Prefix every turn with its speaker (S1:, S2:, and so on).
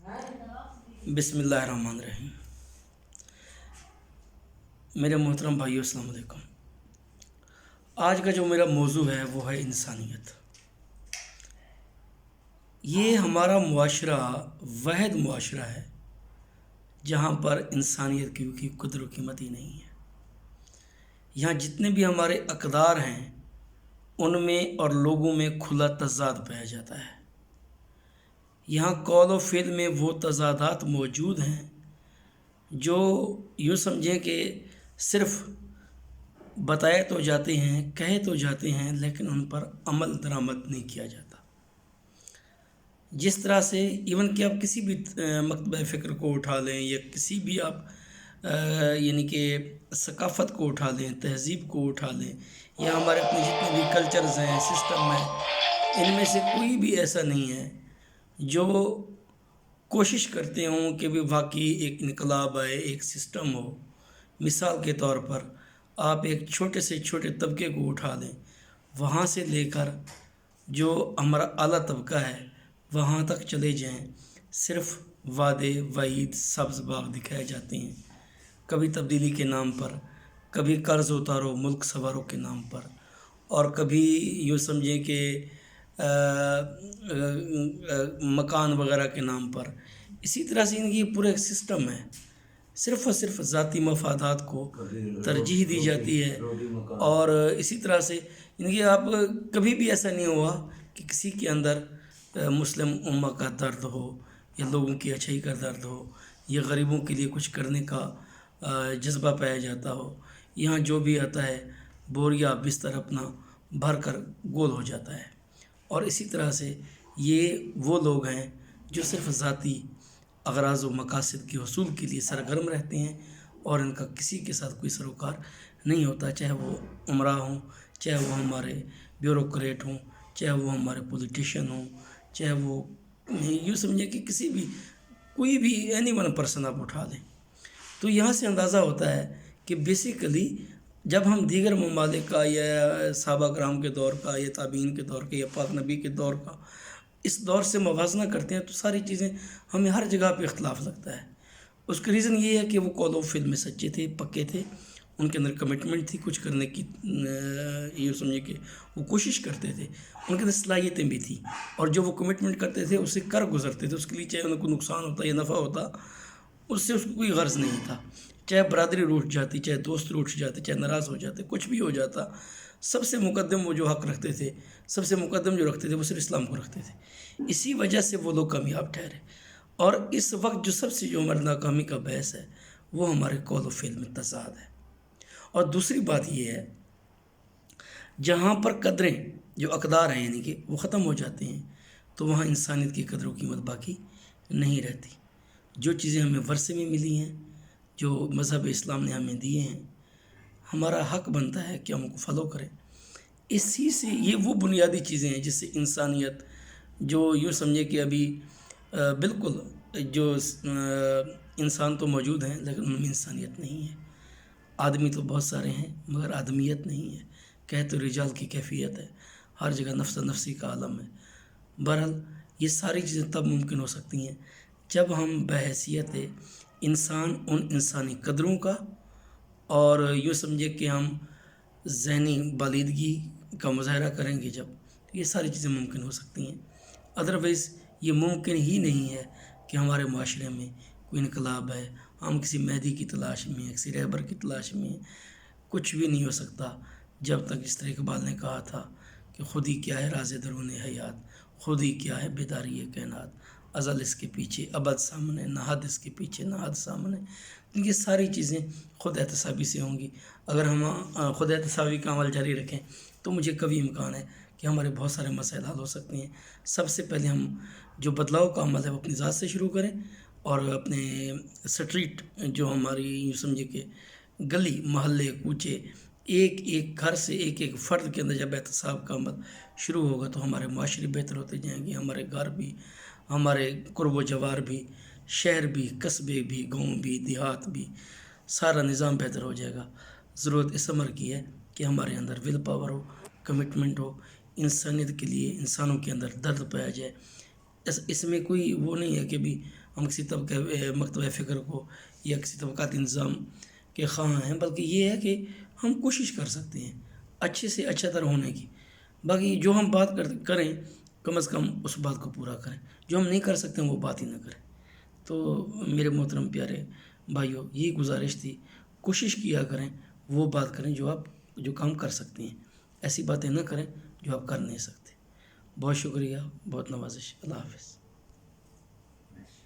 S1: بسم اللہ الرحمن الرحیم۔ میرے محترم بھائیو، السلام علیکم۔ آج کا جو میرا موضوع ہے وہ ہے انسانیت۔ یہ ہمارا معاشرہ واحد معاشرہ ہے جہاں پر انسانیت کی قدر و قیمت ہی نہیں ہے۔ یہاں جتنے بھی ہمارے اقدار ہیں ان میں اور لوگوں میں کھلا تضاد پایا جاتا ہے۔ یہاں قول و فعل میں وہ تضادات موجود ہیں جو یوں سمجھیں کہ صرف بتائے تو جاتے ہیں، کہے تو جاتے ہیں، لیکن ان پر عمل درآمد نہیں کیا جاتا۔ جس طرح سے ایون کہ آپ کسی بھی مکتبہ فکر کو اٹھا لیں یا کسی بھی آپ یعنی کہ ثقافت کو اٹھا لیں، تہذیب کو اٹھا لیں، یا ہمارے اپنے جتنے بھی کلچرز ہیں، سسٹم ہیں، ان میں سے کوئی بھی ایسا نہیں ہے جو کوشش کرتے ہوں کہ بھی واقعی ایک انقلاب آئے، ایک سسٹم ہو۔ مثال کے طور پر آپ ایک چھوٹے سے چھوٹے طبقے کو اٹھا لیں، وہاں سے لے کر جو ہمارا اعلیٰ طبقہ ہے وہاں تک چلے جائیں، صرف وعدے، وعید، سبز باغ دکھائے جاتے ہیں، کبھی تبدیلی کے نام پر، کبھی قرض اتارو ملک سنوارو کے نام پر، اور کبھی یوں سمجھیں کہ مکان وغیرہ کے نام پر۔ اسی طرح سے ان کی پورا ایک سسٹم ہے، صرف اور صرف ذاتی مفادات کو ترجیح دی جاتی ہے۔ اور اسی طرح سے ان کی آپ کبھی بھی ایسا نہیں ہوا کہ کسی کے اندر مسلم امہ کا درد ہو، یا لوگوں کی اچھائی کا درد ہو، یا غریبوں کے لیے کچھ کرنے کا جذبہ پایا جاتا ہو۔ یہاں جو بھی آتا ہے بوریا بستر اپنا بھر کر گول ہو جاتا ہے۔ اور اسی طرح سے یہ وہ لوگ ہیں جو صرف ذاتی اغراض و مقاصد کے حصول کے لیے سرگرم رہتے ہیں، اور ان کا کسی کے ساتھ کوئی سروکار نہیں ہوتا، چاہے وہ امراء ہوں، چاہے وہ ہمارے بیوروکریٹ ہوں، چاہے وہ ہمارے پولیٹیشین ہوں، چاہے وہ یوں سمجھیں کہ کسی بھی کوئی بھی اینی ون پرسن آپ اٹھا لیں۔ تو یہاں سے اندازہ ہوتا ہے کہ بیسیکلی جب ہم دیگر ممالک کا یا صحابہ کرام کے دور کا یا تابعین کے دور کا یا پاک نبی کے دور کا اس دور سے موازنہ کرتے ہیں تو ساری چیزیں ہمیں ہر جگہ پہ اختلاف لگتا ہے۔ اس کا ریزن یہ ہے کہ وہ قول و فعل میں سچے تھے، پکے تھے، ان کے اندر کمٹمنٹ تھی کچھ کرنے کی، یہ سمجھے کہ وہ کوشش کرتے تھے، ان کے اندر صلاحیتیں بھی تھیں، اور جو وہ کمٹمنٹ کرتے تھے اسے کر گزرتے تھے۔ اس کے لیے چاہے ان کو نقصان ہوتا یا نفع ہوتا، اس سے اس کو کوئی غرض نہیں تھا۔ چاہے برادری روٹھ جاتی، چاہے دوست روٹھ جاتے، چاہے ناراض ہو جاتے، کچھ بھی ہو جاتا، سب سے مقدم وہ جو حق رکھتے تھے، سب سے مقدم جو رکھتے تھے وہ صرف اسلام کو رکھتے تھے۔ اسی وجہ سے وہ لوگ کامیاب ٹھہرے۔ اور اس وقت جو سب سے جو ہماری ناکامی کا باعث ہے وہ ہمارے قول و فعل میں تضاد ہے۔ اور دوسری بات یہ ہے، جہاں پر قدریں جو اقدار ہیں یعنی کہ وہ ختم ہو جاتے ہیں تو وہاں انسانیت کی قدر و قیمت باقی نہیں رہتی۔ جو چیزیں ہمیں ورثے میں ملی ہیں، جو مذہب اسلام نے ہمیں دیے ہیں، ہمارا حق بنتا ہے کہ ہم کو فالو کریں۔ اسی سے یہ وہ بنیادی چیزیں ہیں جس سے انسانیت، جو یوں سمجھے کہ ابھی بالکل جو انسان تو موجود ہیں لیکن ان میں انسانیت نہیں ہے۔ آدمی تو بہت سارے ہیں مگر آدمیت نہیں ہے۔ کہہ تو رجال کی کیفیت ہے، ہر جگہ نفس نفسی کا عالم ہے۔ بہرحال یہ ساری چیزیں تب ممکن ہو سکتی ہیں جب ہم بحیثیت انسان ان انسانی قدروں کا، اور یوں سمجھے کہ ہم ذہنی بالیدگی کا مظاہرہ کریں گے، جب یہ ساری چیزیں ممکن ہو سکتی ہیں۔ ادروائز یہ ممکن ہی نہیں ہے کہ ہمارے معاشرے میں کوئی انقلاب ہے، ہم کسی مہدی کی تلاش میں ہیں، کسی رہبر کی تلاش میں ہیں۔ کچھ بھی نہیں ہو سکتا جب تک، اس طرح اقبال نے کہا تھا کہ خود ہی کیا ہے راز درون حیات، خود ہی کیا ہے بیداری کائنات، ازل اس کے پیچھے ابد سامنے، نہاد اس کے پیچھے نہاد سامنے۔ یہ ساری چیزیں خود احتسابی سے ہوں گی۔ اگر ہم خود احتسابی کا عمل جاری رکھیں تو مجھے کبھی امکان ہے کہ ہمارے بہت سارے مسائل حل ہو سکتے ہیں۔ سب سے پہلے ہم جو بدلاؤ کا عمل ہے وہ اپنی ذات سے شروع کریں، اور اپنے سٹریٹ جو ہماری یوں سمجھے کہ گلی محلے کوچے، ایک ایک گھر سے ایک ایک فرد کے اندر جب احتساب کا عمل شروع ہوگا تو ہمارے معاشرے بہتر ہوتے جائیں گے، ہمارے گھر بھی، ہمارے قرب و جوار بھی، شہر بھی، قصبے بھی، گاؤں بھی، دیہات بھی، سارا نظام بہتر ہو جائے گا۔ ضرورت اس عمر کی ہے کہ ہمارے اندر ول پاور ہو، کمٹمنٹ ہو، انسانیت کے لیے انسانوں کے اندر درد پایا جائے۔ اس میں کوئی وہ نہیں ہے کہ بھی ہم کسی مکتبہ فکر کو یا کسی طبقات انتظام کے خواہاں ہیں، بلکہ یہ ہے کہ ہم کوشش کر سکتے ہیں اچھے سے اچھا تر ہونے کی. باقی جو ہم بات کریں کم از کم اس بات کو پورا کریں، جو ہم نہیں کر سکتے ہیں وہ بات ہی نہ کریں. تو میرے محترم پیارے بھائیوں، یہ گزارش تھی، کوشش کیا کریں وہ بات کریں جو کام کر سکتے ہیں، ایسی باتیں نہ کریں جو آپ کر نہیں سکتے. بہت شکریہ، بہت نوازش. اللہ حافظ.